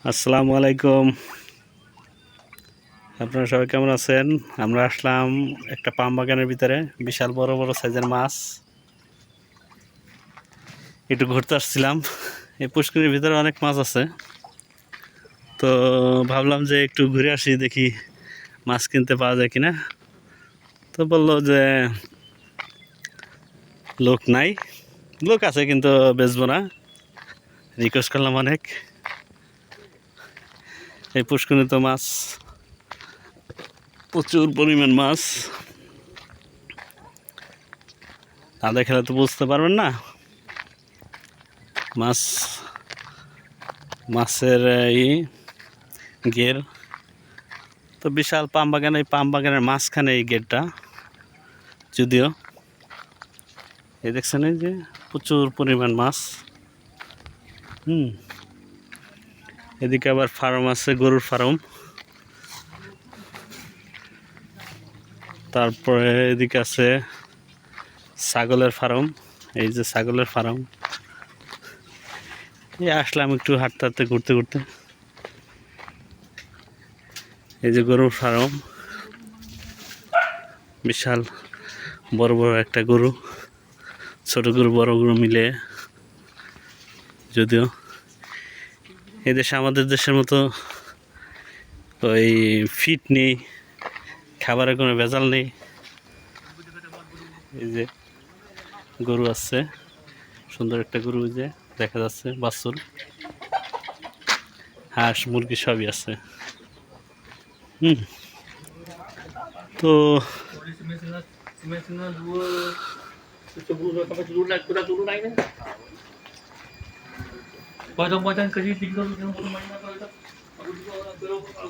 আসসালামু আলাইকুম। আপনারা সবাই কেমন আছেন? আমরা আসলাম একটা পাম বাগানের ভিতরে, বিশাল বড় বড় সাইজের মাছ। একটু ঘুরতে আসছিলাম। এই পুষ্করির ভিতরে অনেক মাছ আছে, তো ভাবলাম যে একটু ঘুরে আসি, দেখি মাছ কিনতে পাওয়া যায় কিনা। তো বললো যে লোক নাই, লোক আছে কিন্তু বেচবো না। রিকোয়েস্ট করলাম অনেক। এই পুষ্করিতে তো মাছ, প্রচুর পরিমাণ মাছ। না দেখলে তো বুঝতে পারবেন না মাছ, মাছের গের তো বিশাল পাম বাগান। এই পাম বাগানের মাঝখানে এই গেটটা, যদিও এই দেখছেন এই যে প্রচুর পরিমাণ মাছ। এদিকে আবার ফার্ম আছে, গরুর ফার্ম। তারপরে এদিকে আছে ছাগলের ফার্ম। এই যে ছাগলের ফার্ম। এই আসলাম একটু হাঁটতে হাঁটতে, ঘুরতে ঘুরতে। এই যে গরুর ফার্ম, বিশাল বড় বড় একটা গরু, ছোট গরু বড় গরু মিলে। যদিও এই দেশে আমাদের দেশের মতো ওই ফিট নেই, খাবারের কোনো ভেজাল নেই। এই যে গরু আছে, সুন্দর একটা গরু যে দেখা যাচ্ছে, বাছুর, হাঁস মুরগি সবই আছে। তো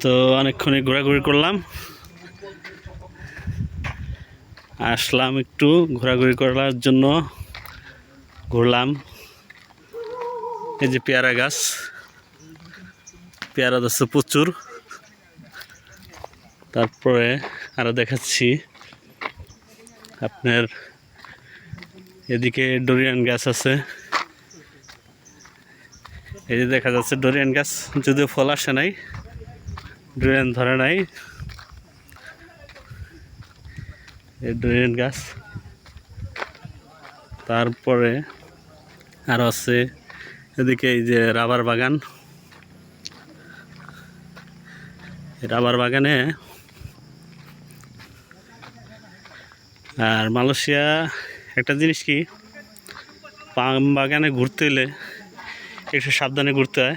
তো অনেকক্ষণই ঘোরাঘুরি করলাম, আসলাম একটু ঘোরাঘুরি করার জন্য, ঘুরলাম। এই যে পেয়ারা গাছ, পেয়ারা গাছ প্রচুর। তারপরে আরো দেখাচ্ছি আপনার, এদিকে ডোরিয়ান গাছ আছে। এই যে দেখা যাচ্ছে ডোরিয়ান গাছ, যদিও ফল আসে নাই, ডোরিয়ান ধরে নাই। এই ডোরিয়ান গাছ। তারপরে আরো আছে এদিকে এই যে রাবার বাগান। রাবার বাগানে আর মালয়েশিয়া একটা জিনিস কি, পাম বাগানে ঘুরতে এলে একটু সাবধানে ঘুরতে হয়।